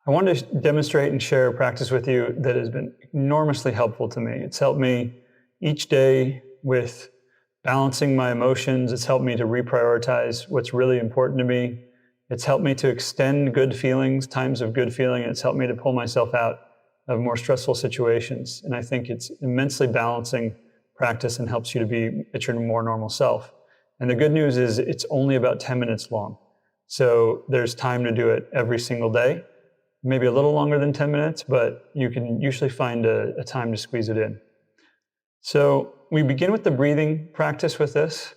I want to demonstrate and share a practice with you that has been enormously helpful to me. It's helped me each day with balancing my emotions. It's helped me to reprioritize what's really important to me. It's helped me to extend good feelings, times of good feeling. It's helped me to pull myself out of more stressful situations. And I think it's immensely balancing practice and helps you to be at your more normal self. And the good news is it's only about 10 minutes long. So there's time to do it every single day. Maybe a little longer than 10 minutes, but you can usually find a time to squeeze it in. So we begin with the breathing practice with this.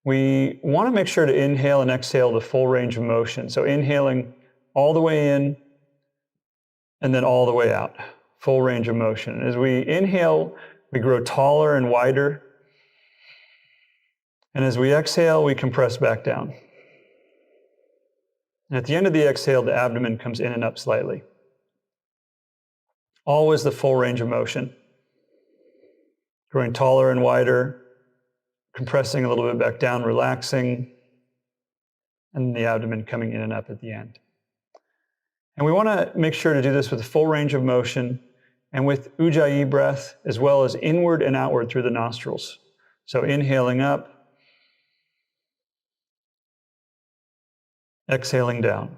We want to make sure to inhale and exhale the full range of motion. So inhaling all the way in and then all the way out, full range of motion. As we inhale, we grow taller and wider. And as we exhale, we compress back down. And at the end of the exhale, the abdomen comes in and up slightly. Always the full range of motion. Growing taller and wider, compressing a little bit back down, relaxing, and the abdomen coming in and up at the end. And we want to make sure to do this with a full range of motion and with Ujjayi breath, as well as inward and outward through the nostrils. So inhaling up, exhaling down.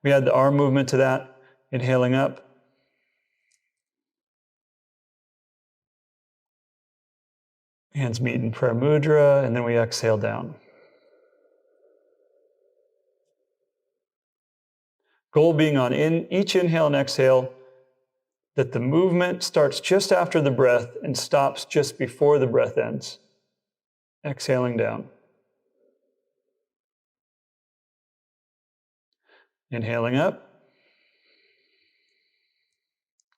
We add the arm movement to that, inhaling up, hands meet in prayer mudra, and then we exhale down. Goal being on each inhale and exhale that the movement starts just after the breath and stops just before the breath ends. Exhaling down. Inhaling up.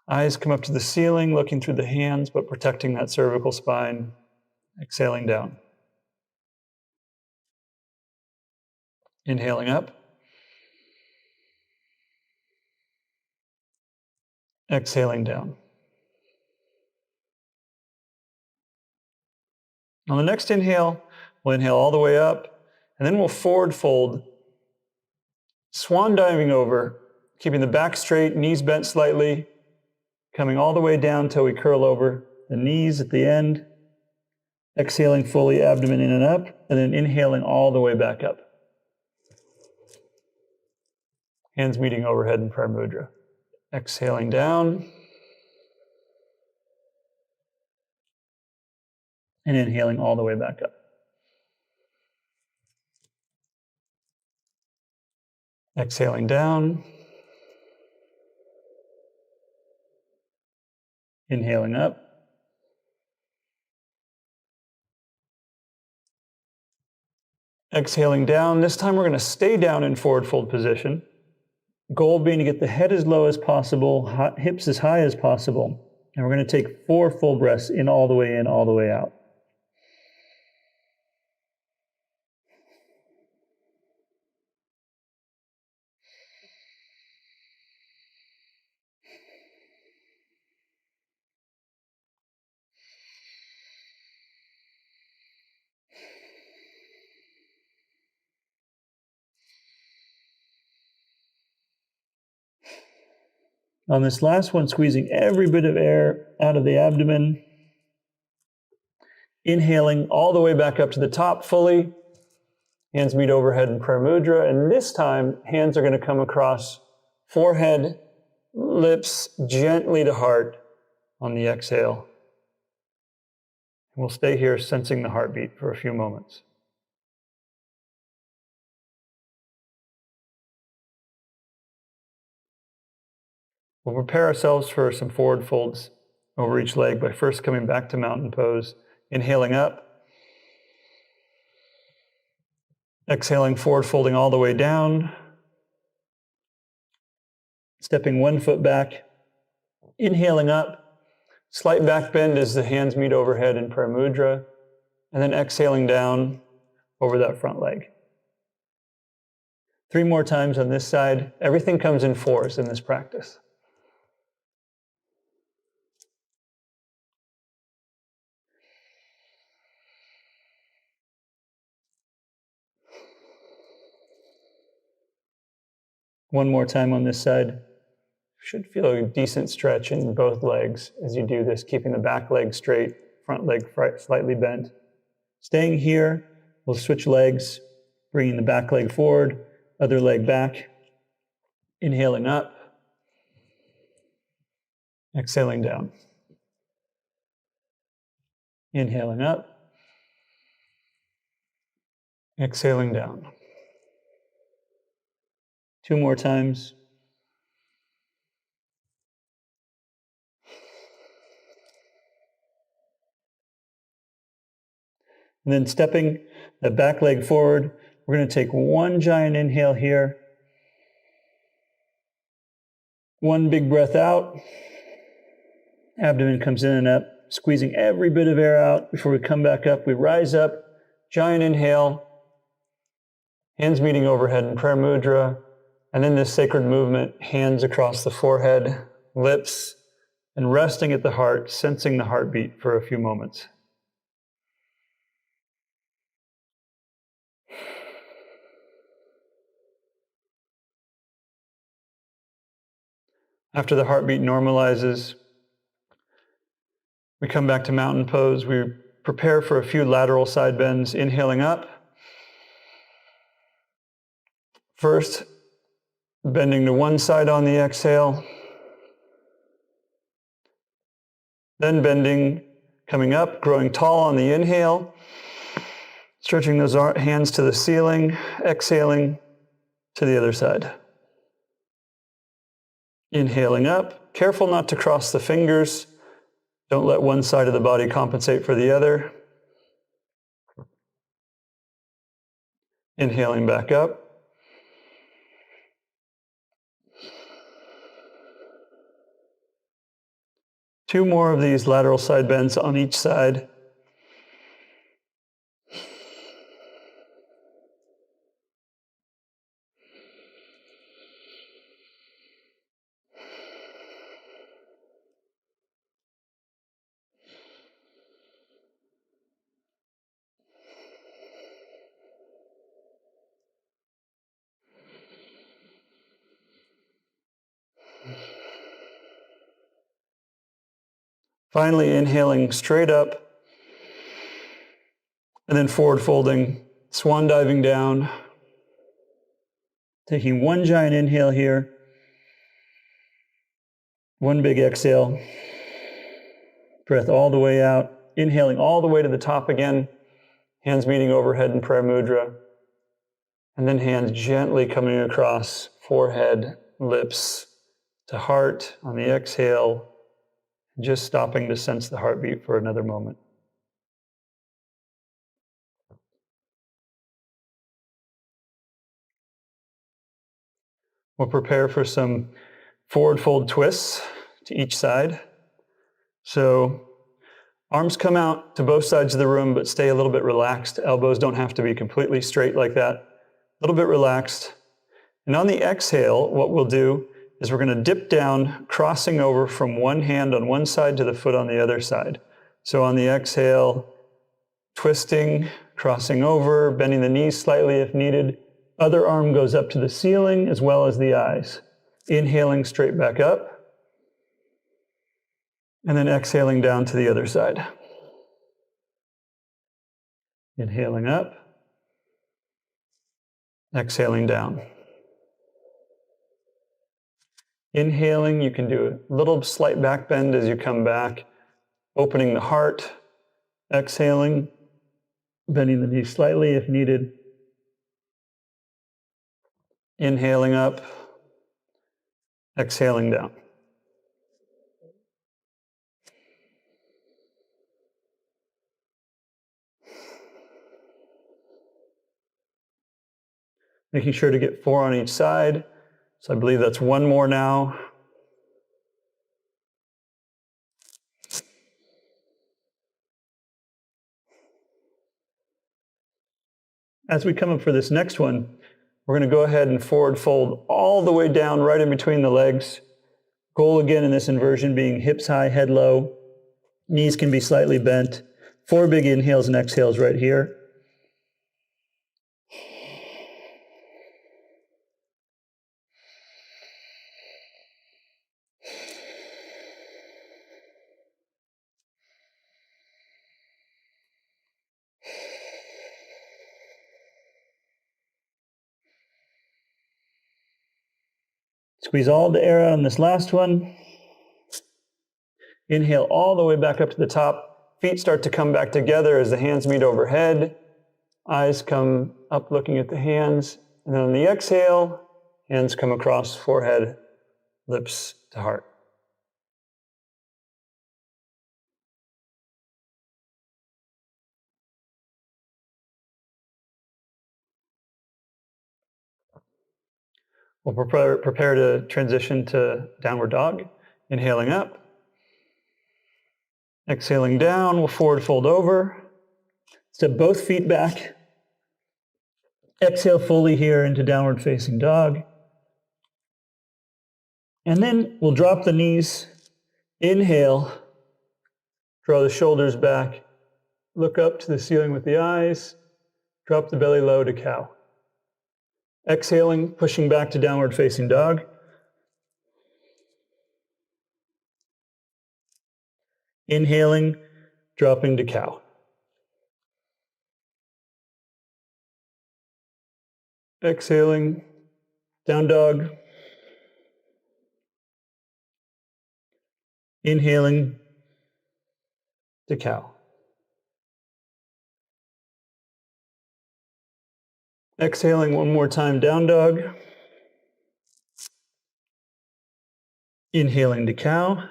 Eyes come up to the ceiling, looking through the hands, but protecting that cervical spine. Exhaling down. Inhaling up. Exhaling down. On the next inhale, we'll inhale all the way up, and then we'll forward fold, swan diving over, keeping the back straight, knees bent slightly, coming all the way down until we curl over the knees at the end, exhaling fully, abdomen in and up, and then inhaling all the way back up. Hands meeting overhead in prayer mudra. Exhaling down, and inhaling all the way back up. Exhaling down, inhaling up, exhaling down. This time we're going to stay down in forward fold position. Goal being to get the head as low as possible, hips as high as possible. And we're going to take 4 full breaths in, all the way out. On this last one, squeezing every bit of air out of the abdomen. Inhaling all the way back up to the top fully. Hands meet overhead in prayer mudra. And this time, hands are going to come across forehead, lips, gently to heart on the exhale. We'll stay here sensing the heartbeat for a few moments. We'll prepare ourselves for some forward folds over each leg by first coming back to mountain pose, inhaling up, exhaling forward, folding all the way down, stepping 1 foot back, inhaling up, slight back bend as the hands meet overhead in prayer mudra, and then exhaling down over that front leg. 3 more times on this side. Everything comes in 4s in this practice. One more time on this side. Should feel a decent stretch in both legs as you do this, keeping the back leg straight, front leg slightly bent. Staying here, we'll switch legs, bringing the back leg forward, other leg back, inhaling up, exhaling down. Inhaling up, exhaling down. 2 more times. And then stepping the back leg forward, we're going to take one giant inhale here. One big breath out. Abdomen comes in and up, squeezing every bit of air out before we come back up. We rise up, giant inhale, hands meeting overhead in prayer mudra, and then this sacred movement, hands across the forehead, lips, and resting at the heart, sensing the heartbeat for a few moments. After the heartbeat normalizes, we come back to mountain pose. We prepare for a few lateral side bends, inhaling up. First, bending to one side on the exhale. Then bending, coming up, growing tall on the inhale. Stretching those hands to the ceiling, exhaling to the other side. Inhaling up, careful not to cross the fingers. Don't let one side of the body compensate for the other. Inhaling back up. Two more of these lateral side bends on each side. Finally, inhaling straight up, and then forward folding, swan diving down, taking one giant inhale here, one big exhale, breath all the way out, inhaling all the way to the top again, hands meeting overhead in prayer mudra, and then hands gently coming across forehead, lips to heart on the exhale, just stopping to sense the heartbeat for another moment. We'll prepare for some forward fold twists to each side. So arms come out to both sides of the room, but stay a little bit relaxed. Elbows don't have to be completely straight like that. A little bit relaxed. And on the exhale, what we'll do is we're going to dip down, crossing over from one hand on one side to the foot on the other side. So on the exhale, twisting, crossing over, bending the knees slightly if needed. Other arm goes up to the ceiling as well as the eyes. Inhaling straight back up. And then exhaling down to the other side. Inhaling up. Exhaling down. Inhaling, you can do a little slight back bend as you come back, opening the heart. Exhaling, bending the knees slightly if needed. Inhaling up, exhaling down. Making sure to get 4 on each side. So I believe that's 1 more now. As we come up for this next one, we're going to go ahead and forward fold all the way down right in between the legs. Goal again in this inversion being hips high, head low. Knees can be slightly bent. 4 big inhales and exhales right here. Squeeze all the air out on this last one. Inhale all the way back up to the top. Feet start to come back together as the hands meet overhead. Eyes come up looking at the hands. And then on the exhale, hands come across forehead, lips to heart. We'll prepare to transition to downward dog. Inhaling up. Exhaling down, we'll forward fold over. Step both feet back. Exhale fully here into downward facing dog. And then we'll drop the knees. Inhale. Draw the shoulders back. Look up to the ceiling with the eyes. Drop the belly low to cow. Exhaling, pushing back to downward facing dog. Inhaling, dropping to cow. Exhaling, down dog. Inhaling to cow. Exhaling one more time, down dog. Inhaling to cow.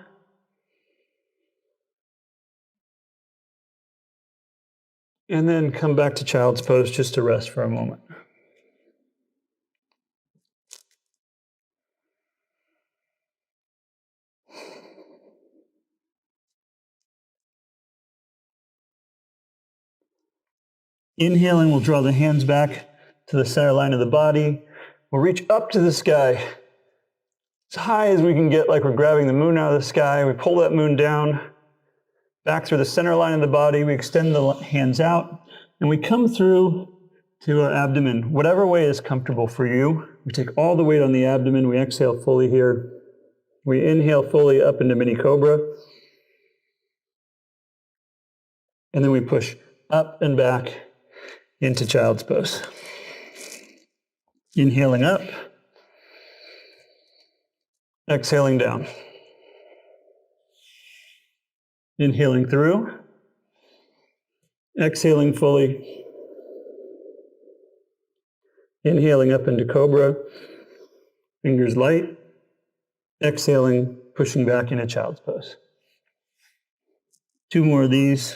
And then come back to child's pose just to rest for a moment. Inhaling, we'll draw the hands back to the center line of the body. We'll reach up to the sky, as high as we can get, like we're grabbing the moon out of the sky. We pull that moon down, back through the center line of the body. We extend the hands out, and we come through to our abdomen, whatever way is comfortable for you. We take all the weight on the abdomen. We exhale fully here. We inhale fully up into mini cobra. And then we push up and back into child's pose. Inhaling up. Exhaling down. Inhaling through. Exhaling fully. Inhaling up into cobra. Fingers light. Exhaling, pushing back into child's pose. 2 more of these.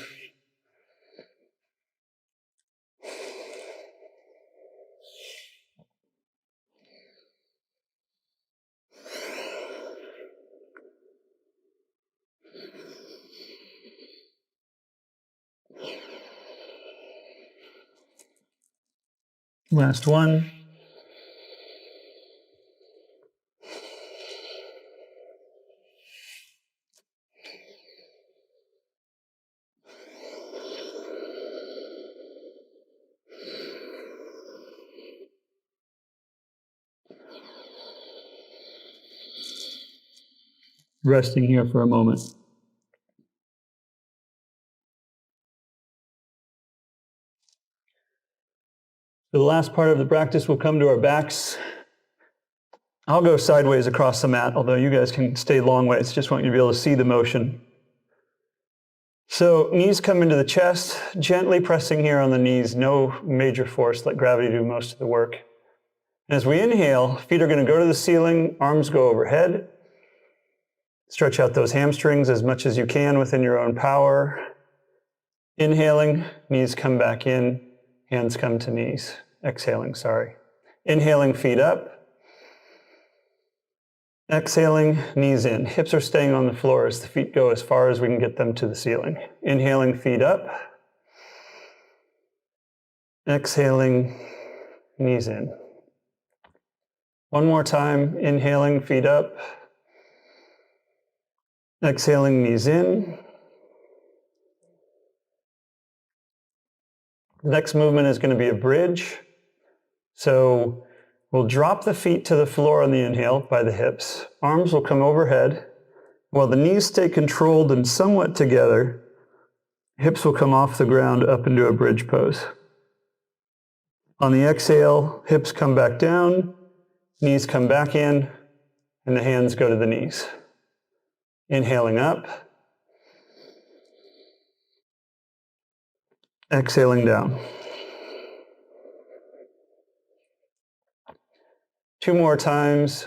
Last one. Resting here for a moment. For the last part of the practice, we'll come to our backs. I'll go sideways across the mat, although you guys can stay long ways. Just want you to be able to see the motion. So knees come into the chest, gently pressing here on the knees, no major force, let gravity do most of the work. And as we inhale, feet are going to go to the ceiling, arms go overhead. Stretch out those hamstrings as much as you can within your own power. Inhaling, knees come back in, hands come to knees. Exhaling, sorry. Inhaling, feet up. Exhaling, knees in. Hips are staying on the floor as the feet go as far as we can get them to the ceiling. Inhaling, feet up. Exhaling, knees in. One more time, inhaling, feet up. Exhaling, knees in. The next movement is going to be a bridge. So we'll drop the feet to the floor on the inhale by the hips. Arms will come overhead. While the knees stay controlled and somewhat together, hips will come off the ground up into a bridge pose. On the exhale, hips come back down, knees come back in, and the hands go to the knees. Inhaling up, exhaling down. 2 more times.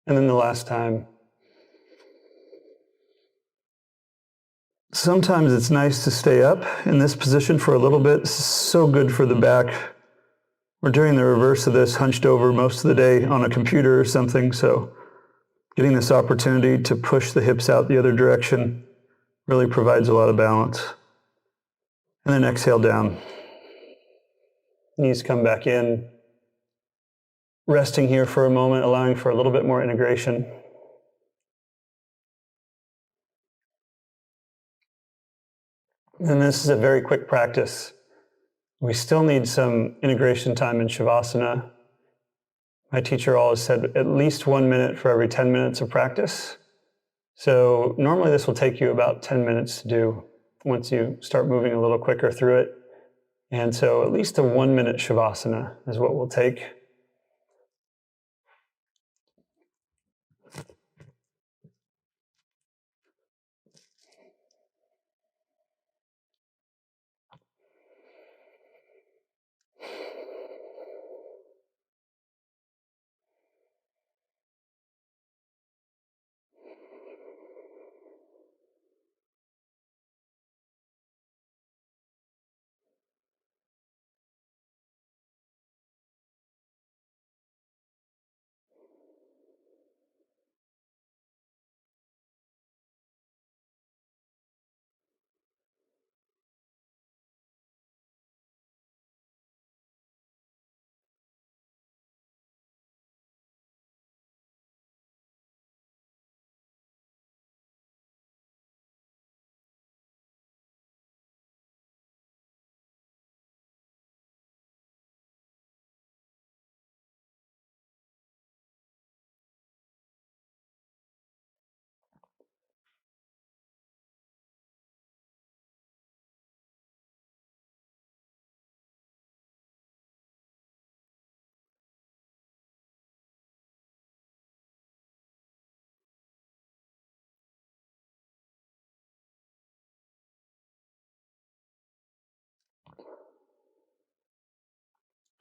And then the last time. Sometimes it's nice to stay up in this position for a little bit. This is so good for the back. We're doing the reverse of this, hunched over most of the day on a computer or something, so getting this opportunity to push the hips out the other direction really provides a lot of balance. And then exhale down. Knees come back in. Resting here for a moment, allowing for a little bit more integration. And this is a very quick practice. We still need some integration time in Shavasana. My teacher always said at least 1 minute for every 10 minutes of practice. So normally this will take you about 10 minutes to do once you start moving a little quicker through it. And so at least a 1 minute Shavasana is what we'll take.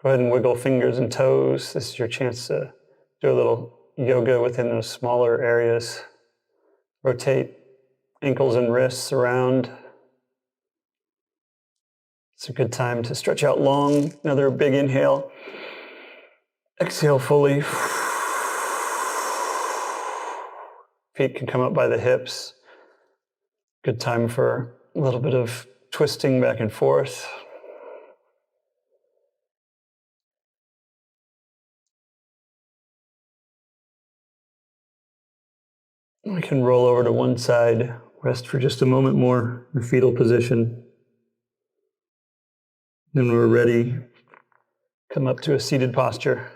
Go ahead and wiggle fingers and toes. This is your chance to do a little yoga within those smaller areas. Rotate ankles and wrists around. It's a good time to stretch out long. Another big inhale. Exhale fully. Feet can come up by the hips. Good time for a little bit of twisting back and forth. We can roll over to one side, rest for just a moment more in fetal position. Then when we're ready, come up to a seated posture.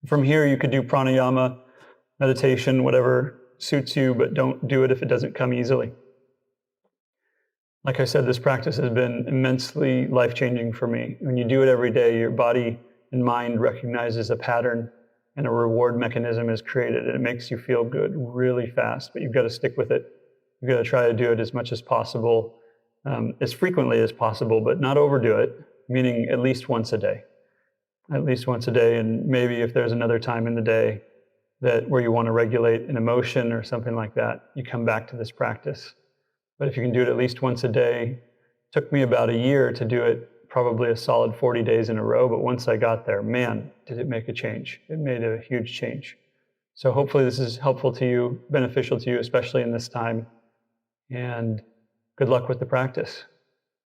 From here, you could do pranayama, meditation, whatever suits you, but don't do it if it doesn't come easily. Like I said, this practice has been immensely life-changing for me. When you do it every day, your body and mind recognizes a pattern and a reward mechanism is created, and it makes you feel good really fast, but you've got to stick with it. You've got to try to do it as much as possible, as frequently as possible, but not overdo it, meaning at least once a day. At least once a day, and maybe if there's another time in the day where you want to regulate an emotion or something like that, you come back to this practice. But if you can do it at least once a day, it took me about a year to do it, probably a solid 40 days in a row, but once I got there, man, did it make a change. It made a huge change. So hopefully this is helpful to you, beneficial to you, especially in this time, and good luck with the practice.